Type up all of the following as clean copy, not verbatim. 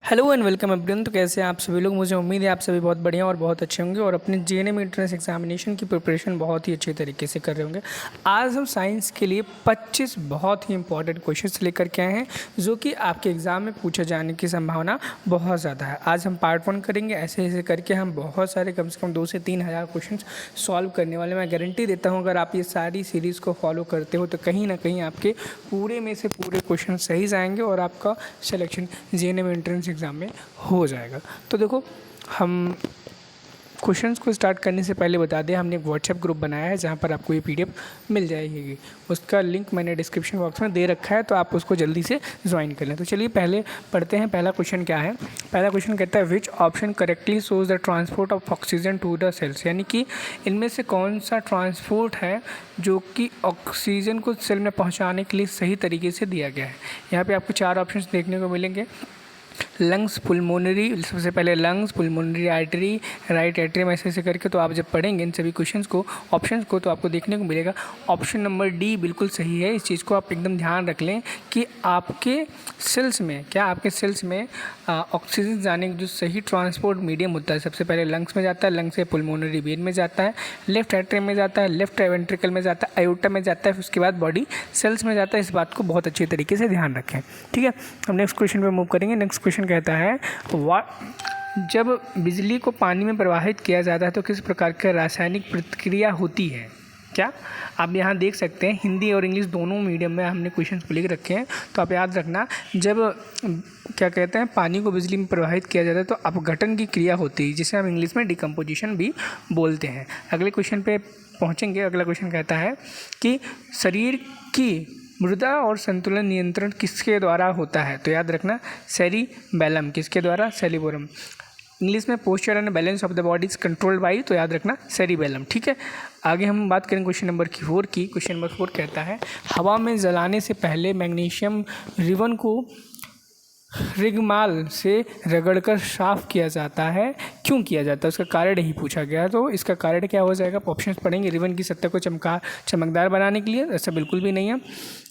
Hello and welcome everyone. तो कैसे हैं आप सभी लोग? मुझे उम्मीद है आप सभी बहुत बढ़िया और बहुत अच्छे होंगे और अपने जीएनएम एंट्रेंस एग्जामिनेशन की प्रिपरेशन बहुत ही अच्छे तरीके से कर रहे होंगे। आज हम साइंस के लिए 25 बहुत ही इंपॉर्टेंट क्वेश्चंस लेकर के आए हैं जो कि आपके एग्ज़ाम में पूछे जाने की संभावना बहुत ज़्यादा है। आज हम पार्ट 1 करेंगे, ऐसे ऐसे करके हम बहुत सारे कम से कम 2 से 3 हज़ार क्वेश्चन सॉल्व करने वाले। मैं गारंटी देता हूँ अगर आप ये सारी सीरीज़ को फॉलो करते हो तो कहीं ना कहीं आपके पूरे में से पूरे क्वेश्चन सही जाएंगे और आपका सिलेक्शन जीएनएम एंट्रेंस एग्ज़ाम में हो जाएगा। तो देखो, हम क्वेश्चंस को स्टार्ट करने से पहले बता दें, हमने एक व्हाट्सएप ग्रुप बनाया है जहां पर आपको ये पीडीएफ मिल जाएगी। उसका लिंक मैंने डिस्क्रिप्शन बॉक्स में दे रखा है, तो आप उसको जल्दी से ज्वाइन कर लें। तो चलिए पहले पढ़ते हैं। पहला क्वेश्चन क्या है? पहला क्वेश्चन कहता है which option correctly shows the transport of oxygen to the cells, यानी कि इनमें से कौन सा ट्रांसपोर्ट है जो कि ऑक्सीजन को सेल में पहुँचाने के लिए सही तरीके से दिया गया है। यहाँ पर आपको 4 ऑप्शन देखने को मिलेंगे। लंग्स, पुल्मोनरी, सबसे पहले लंग्स, पुल्मोनरी आर्टरी, राइट एट्रियम, ऐसे करके। तो आप जब पढ़ेंगे इन सभी क्वेश्चंस को, ऑप्शंस को, तो आपको देखने को मिलेगा ऑप्शन नंबर डी बिल्कुल सही है। इस चीज़ को आप एकदम ध्यान रख लें कि आपके सेल्स में आपके सेल्स में ऑक्सीजन जाने का जो सही ट्रांसपोर्ट मीडियम होता है, सबसे पहले लंग्स में जाता है, लंग्स से पुल्मोनरी वेन में जाता है, लेफ्ट एट्रियम में जाता है, लेफ्ट वेंट्रिकल में जाता है, आयोटा में जाता है, उसके बाद बॉडी सेल्स में जाता है। इस बात को बहुत अच्छे तरीके से ध्यान रखें, ठीक है। हम नेक्स्ट क्वेश्चन पर मूव करेंगे। नेक्स्ट क्वेश्चन कहता है जब बिजली को पानी में प्रवाहित किया जाता है तो किस प्रकार की रासायनिक प्रतिक्रिया होती है? क्या आप यहाँ देख सकते हैं, हिंदी और इंग्लिश दोनों मीडियम में हमने क्वेश्चन लिख रखे हैं। तो आप याद रखना, जब क्या कहते हैं पानी को बिजली में प्रवाहित किया जाता है तो अपघटन की क्रिया होती है, जिसे हम इंग्लिश में डिकम्पोजिशन भी बोलते हैं। अगले क्वेश्चन पे पहुँचेंगे। अगला क्वेश्चन कहता है कि शरीर की मृदा और संतुलन नियंत्रण किसके द्वारा होता है? तो याद रखना सेरिबैलम। किसके द्वारा? सेरिबोरम। इंग्लिश में posture and balance of the body is controlled by, तो याद रखना सेरिबैलम, ठीक है। आगे हम बात करें क्वेश्चन नंबर 4 की। क्वेश्चन नंबर 4 कहता है हवा में जलाने से पहले मैग्नीशियम रिबन को रिगमाल से रगड़कर साफ किया जाता है, क्यों किया जाता है? उसका कारण ही पूछा गया। तो इसका कारण क्या हो जाएगा? ऑप्शन पढ़ेंगे। रिबन की सतह को चमकदार बनाने के लिए, ऐसा बिल्कुल भी नहीं है।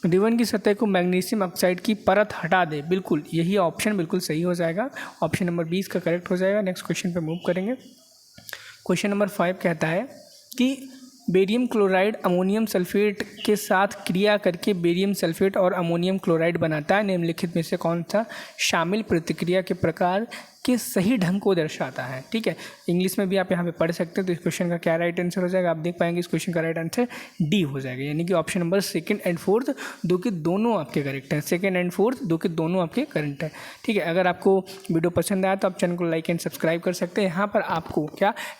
रिबन की सतह को मैग्नीशियम ऑक्साइड की परत हटा दे, बिल्कुल यही ऑप्शन बिल्कुल सही हो जाएगा। ऑप्शन नंबर 20 का करेक्ट हो जाएगा। नेक्स्ट क्वेश्चन पर मूव करेंगे। क्वेश्चन नंबर 5 कहता है कि बेरियम क्लोराइड अमोनियम सल्फेट के साथ क्रिया करके बेरियम सल्फेट और अमोनियम क्लोराइड बनाता है। निम्नलिखित में से कौन सा शामिल प्रतिक्रिया के प्रकार के सही ढंग को दर्शाता है? ठीक है, इंग्लिश में भी आप यहाँ पे पढ़ सकते हैं। तो इस क्वेश्चन का क्या राइट आंसर हो जाएगा? आप देख पाएंगे इस क्वेश्चन का राइट आंसर डी हो जाएगा, यानी कि ऑप्शन नंबर 2 एंड 4 दो के दोनों आपके करेक्ट हैं। 2 एंड 4 दो के दोनों आपके करेक्ट हैं, ठीक है। अगर आपको वीडियो पसंद आया तो आप चैनल को लाइक एंड सब्सक्राइब कर सकते हैं।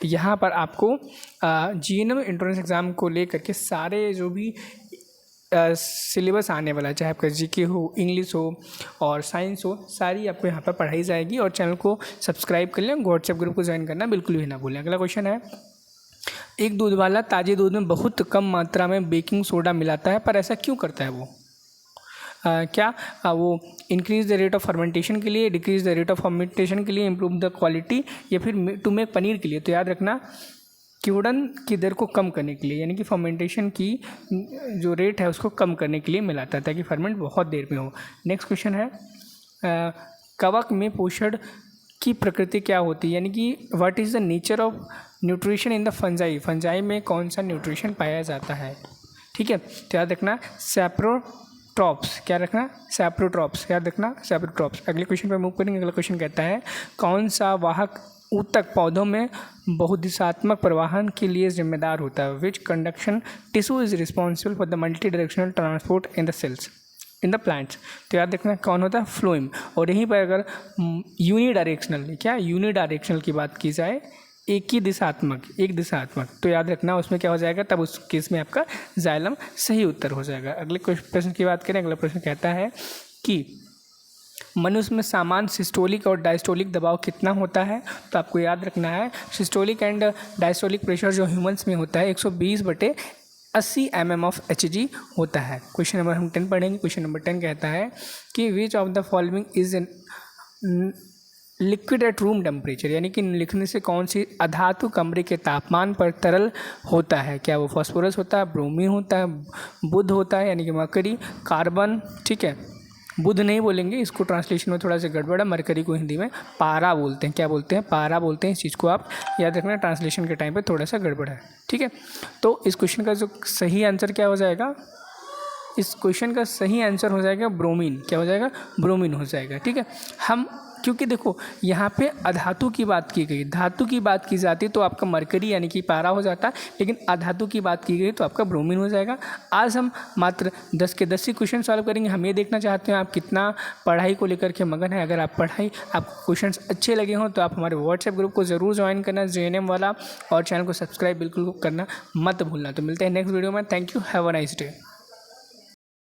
यहाँ पर आपको जीएनएम एंट्रेंस एग्जाम को लेकर के सारे जो भी सिलेबस आने वाला है, चाहे आपका जीके हो, इंग्लिश हो और साइंस हो, सारी आपको यहाँ पर पढ़ाई जाएगी। और चैनल को सब्सक्राइब कर लें, व्हाट्सएप ग्रुप को ज्वाइन करना बिल्कुल भी ना भूलें। अगला क्वेश्चन है एक दूध वाला ताज़े दूध में बहुत कम मात्रा में बेकिंग सोडा मिलाता है, पर ऐसा क्यों करता है वो? वो increase the rate of fermentation के लिए, decrease the rate of fermentation के लिए, इम्प्रूव द क्वालिटी, या फिर टू मेक पनीर के लिए? तो याद रखना क्यूडन की दर को कम करने के लिए, यानी कि फर्मेंटेशन की जो रेट है उसको कम करने के लिए मिलाता है ताकि फर्मेंट बहुत देर में हो। नेक्स्ट क्वेश्चन है कवक में पोषण की प्रकृति क्या होती है, यानी कि what is the nature of nutrition in the fungi? Fungi में कौन सा न्यूट्रिशन पाया जाता है? ठीक है, तो याद रखना सैप्रोट्रॉप्स। क्या रखना? सैप्रोट्रॉप्स, याद रखना सैप्रोट्रॉप्स। अगले क्वेश्चन पर मूव करेंगे। अगला क्वेश्चन कहता है कौन सा वाहक ऊतक पौधों में बहुदिशात्मक प्रवाहन के लिए जिम्मेदार होता है? Which conduction tissue is responsible for the multi directional transport in the cells in the plants? तो याद रखना कौन होता है? फ्लोएम। और यहीं पर अगर यूनिडायरेक्शनल की बात की जाए, एक दिशात्मक, तो याद रखना उसमें क्या हो जाएगा? तब उस केस में आपका जाइलम सही उत्तर हो जाएगा। अगले प्रश्न की बात करें। अगला प्रश्न कहता है कि मनुष्य में सामान्य सिस्टोलिक और डायस्टोलिक दबाव कितना होता है? तो आपको याद रखना है सिस्टोलिक एंड डायस्टोलिक प्रेशर जो ह्यूमंस में होता है 120/80 mm ऑफ Hg होता है। क्वेश्चन नंबर हम 10 पढ़ेंगे। क्वेश्चन नंबर 10 कहता है कि which of the following is liquid at room temperature, यानी कि लिखने से कौन सी अधातु कमरे के तापमान पर तरल होता है? क्या वो फॉस्फोरस होता है, ब्रोमीन होता है, बुध होता है यानी कि मरकरी, कार्बन, ठीक है, बुध नहीं बोलेंगे, इसको ट्रांसलेशन में थोड़ा सा गड़बड़ है। मरकरी को हिंदी में पारा बोलते हैं। क्या बोलते हैं? पारा बोलते हैं। इस चीज़ को आप याद रखना, ट्रांसलेशन के टाइम पे थोड़ा सा गड़बड़ है, ठीक है। तो इस क्वेश्चन का जो सही आंसर क्या हो जाएगा? इस क्वेश्चन का सही आंसर हो जाएगा ब्रोमीन। क्या हो जाएगा? ब्रोमीन हो जाएगा, ठीक है। हम क्योंकि देखो यहाँ पे अधातु की बात की गई, धातु की बात की जाती तो आपका मरकरी यानी कि पारा हो जाता, लेकिन अधातु की बात की गई तो आपका ब्रोमीन हो जाएगा। आज हम मात्र 10 के 10 ही क्वेश्चन सॉल्व करेंगे। हम ये देखना चाहते हैं आप कितना पढ़ाई को लेकर के मगन है। अगर आप आपको क्वेश्चन अच्छे लगे हों तो आप हमारे व्हाट्सएप ग्रुप को ज़रूर ज्वाइन करना, JNM वाला, और चैनल को सब्सक्राइब बिल्कुल करना मत भूलना। तो मिलते हैं नेक्स्ट वीडियो में। Thank you, have a nice day.